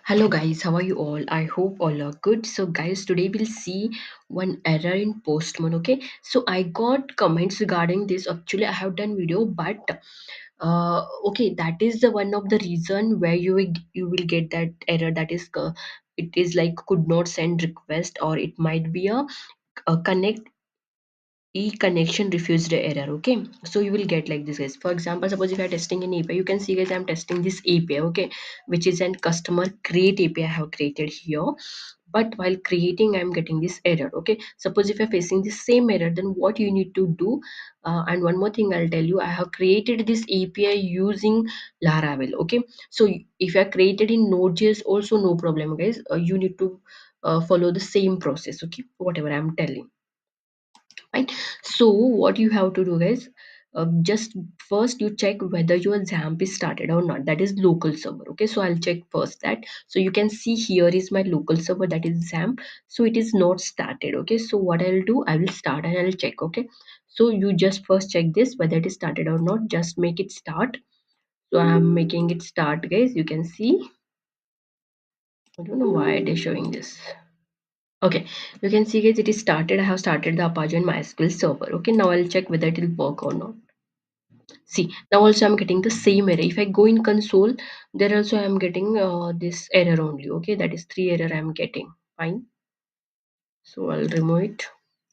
Hello guys, how are you all? I hope all are good. So guys, today we'll see one error in Postman. Okay, so I got comments regarding this. Actually, I have done video, but okay, that is the one of the reason where you will get that error. That is, it is like could not send request, or it might be a connect e-connection refused error. Okay, so you will get like this, guys. For example, suppose if you are testing an API, you can see, guys, I'm testing this API, okay, which is an customer create API I have created here. But while creating, I'm getting this error. Okay, suppose if you're facing the same error, then what you need to do, and one more thing I'll tell you, I have created this API using Laravel. Okay, so if you are created in Node.js also, no problem, guys. You need to follow the same process, okay, whatever I'm telling, right? So what you have to do, guys, just first you check whether your XAMPP is started or not. That is local server. Okay, so I'll check first that. So you can see here is my local server, that is XAMPP. So it is not started. Okay, so what I'll do, I will start and I'll check. Okay, so you just first check this whether it is started or not. Just make it start. So I'm making it start, guys. You can see, I don't know why it is showing this. Okay, you can see, guys, it is started. I have started the Apache and MySQL server. Okay, now I'll check whether it will work or not. See, now also I'm getting the same error. If I go in console, there also I'm getting this error only. Okay, that is 3 error I'm getting. Fine. So I'll remove it.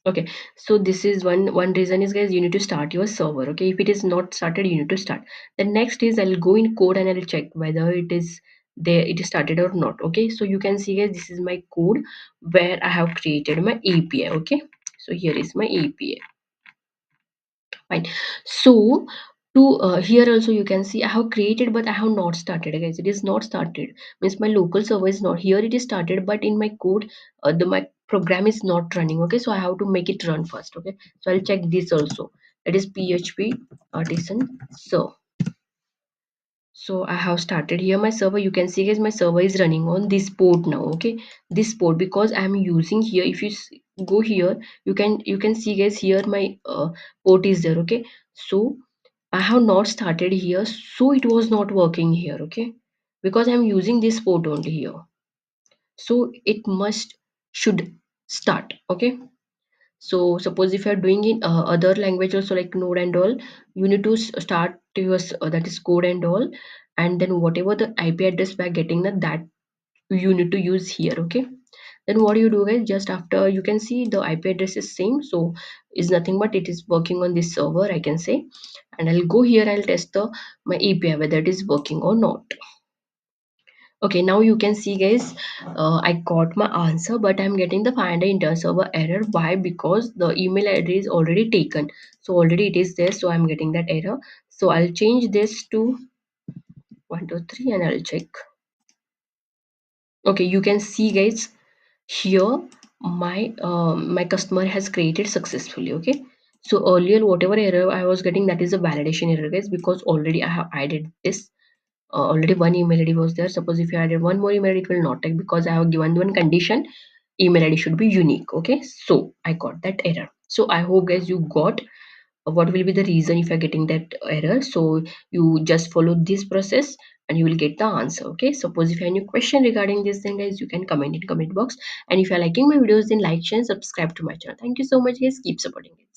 Okay, so this is one reason is, guys, you need to start your server. Okay, if it is not started, you need to start. The next is I'll go in code and I'll check whether it is there, it is started or not. Okay, so you can see, guys, this is my code where I have created my API. Okay, so here is my API. Fine. So to here also you can see I have created, but I have not started, guys. It is not started, means my local server is not here. It is started, but in my code, the my program is not running. Okay, so I have to make it run first. Okay, so I'll check this also. That is PHP artisan. So I have started here my server. You can see, guys, my server is running on this port now. Okay, this port, because I'm using here. If you go here, you can see, guys, here my port is there. Okay, so I have not started here, so it was not working here. Okay, because I'm using this port only here, so it must should start. Okay, so suppose if you are doing in other language also, like Node and all, you need to start your that is code and all, and then whatever the IP address we are getting, that you need to use here. Okay, then what do you do, guys? Just after, you can see the IP address is same, so is nothing but it is working on this server, I can say. And I'll go here, I'll test the my API whether it is working or not. Okay, now you can see, guys, I got my answer, but I'm getting the find inter server error. Why? Because the email ID is already taken, so already it is there, so I'm getting that error. So I'll change this to 123 and I'll check. Okay, you can see, guys, here my customer has created successfully. Okay, so earlier whatever error I was getting, that is a validation error, guys, because already I have added this. Already one email ID was there. Suppose if you added one more email, it will not take, because I have given one condition, email ID should be unique. Okay, so I got that error. So I hope, guys, you got what will be the reason if you're getting that error. So you just follow this process and you will get the answer. Okay, suppose if you have any question regarding this, then, guys, you can comment in comment box. And if you're liking my videos, then like, share and subscribe to my channel. Thank you so much, guys. Keep supporting it.